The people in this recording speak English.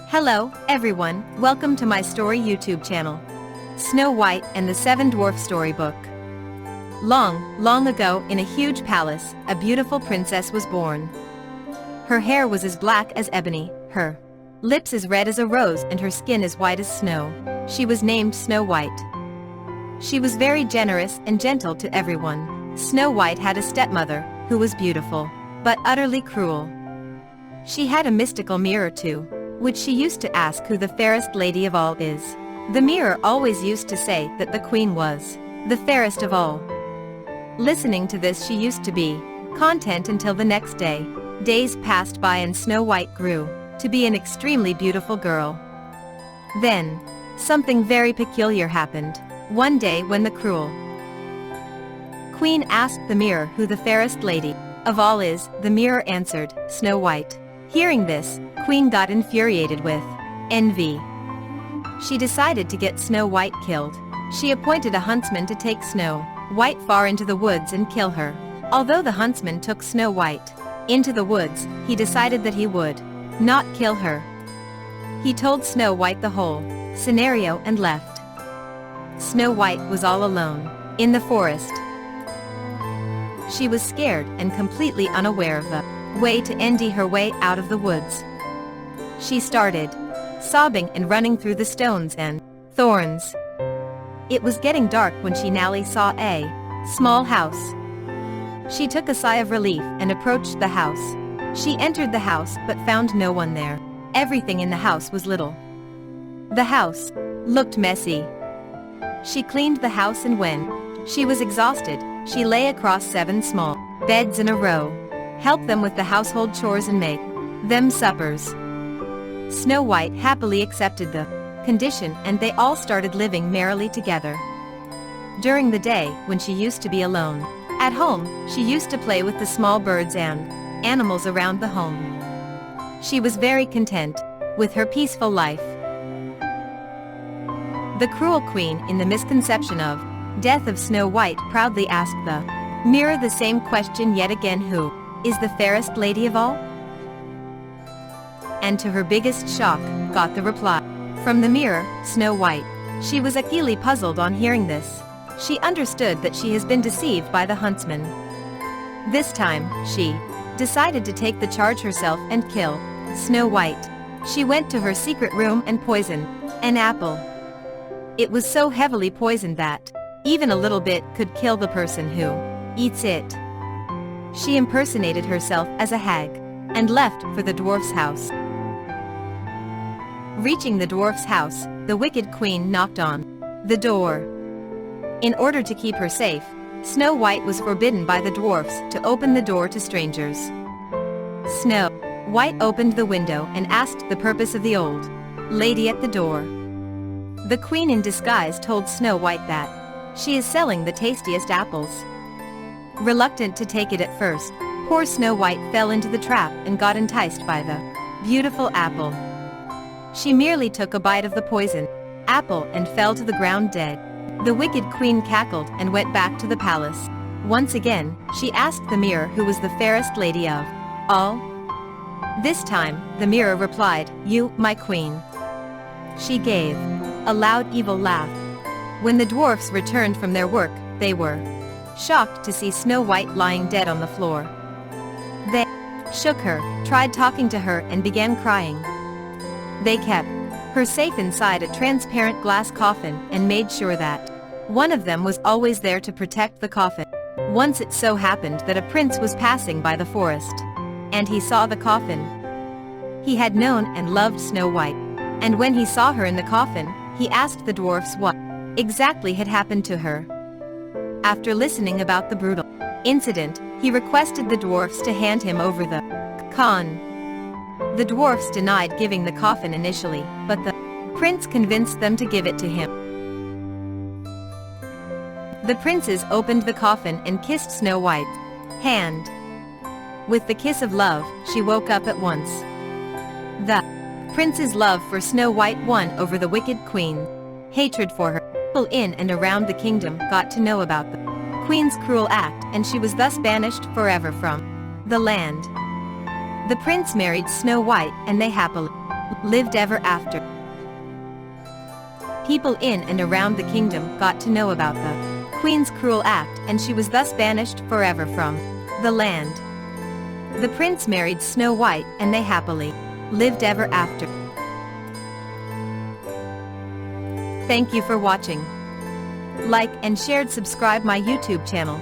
Hello, everyone, welcome to my story YouTube channel. Snow White and the Seven Dwarfs Storybook. Long, long ago, in a huge palace, a beautiful princess was born. Her hair was as black as ebony, her lips as red as a rose, and her skin as white as snow. She was named Snow White. She was very generous and gentle to everyone. Snow White had a stepmother, who was beautiful, but utterly cruel. She had a mystical mirror too, which she used to ask who the fairest lady of all is. The mirror always used to say that the queen was the fairest of all. Listening to this, she used to be content until the next day. Days passed by and Snow White grew to be an extremely beautiful girl. Then, something very peculiar happened. One day when the cruel queen asked the mirror who the fairest lady of all is, the mirror answered, Snow White. Hearing this, Queen got infuriated with envy. She decided to get Snow White killed. She appointed a huntsman to take Snow White far into the woods and kill her. Although the huntsman took Snow White into the woods, he decided that he would not kill her. He told Snow White the whole scenario and left. Snow White was all alone in the forest. She was scared and completely unaware of the way to end her way out of the woods. She started sobbing and running through the stones and thorns. It was getting dark when she narrowly saw a small house. She took a sigh of relief and approached the house. She entered the house but found no one there. Everything in the house was little. The house looked messy. She cleaned the house, and when she was exhausted, she lay across 7 small beds in a row, helped them with the household chores and make them suppers. Snow White happily accepted the condition, and they all started living merrily together. During the day, when she used to be alone at home, she used to play with the small birds and animals around the home. She was very content with her peaceful life. The cruel queen, in the misconception of death of Snow White, proudly asked the mirror the same question yet again, who is the fairest lady of all? And to her biggest shock, got the reply from the mirror, Snow White. She was acutely puzzled on hearing this. She understood that she has been deceived by the huntsman. This time, she decided to take the charge herself and kill Snow White. She went to her secret room and poisoned an apple. It was so heavily poisoned that even a little bit could kill the person who eats it. She impersonated herself as a hag and left for the dwarf's house. Reaching the dwarf's house, the wicked queen knocked on the door. In order to keep her safe, Snow White was forbidden by the dwarfs to open the door to strangers. Snow White opened the window and asked the purpose of the old lady at the door. The queen in disguise told Snow White that she is selling the tastiest apples. Reluctant to take it at first, poor Snow White fell into the trap and got enticed by the beautiful apple. She merely took a bite of the poison apple and fell to the ground dead. The wicked queen cackled and went back to the palace. Once again, she asked the mirror who was the fairest lady of all. This time, the mirror replied, "You, my queen." She gave a loud evil laugh. When the dwarfs returned from their work, they were shocked to see Snow White lying dead on the floor. They shook her, tried talking to her, and began crying. They kept her safe inside a transparent glass coffin and made sure that one of them was always there to protect the coffin. Once it so happened that a prince was passing by the forest, and he saw the coffin. He had known and loved Snow White, and when he saw her in the coffin, he asked the dwarfs what exactly had happened to her. After listening about the brutal incident, he requested the dwarfs to hand him over the coffin. The dwarfs denied giving the coffin initially, but the prince convinced them to give it to him. The princes opened the coffin and kissed Snow White's hand. With the kiss of love, she woke up at once. The prince's love for Snow White won over the wicked queen's hatred for her. People in and around the kingdom got to know about the queen's cruel act, and she was thus banished forever from the land. The prince married Snow White, and they happily lived ever after. People in and around the kingdom got to know about the queen's cruel act, and she was thus banished forever from the land. The prince married Snow White, and they happily lived ever after. Thank you for watching. Like and subscribe my YouTube channel.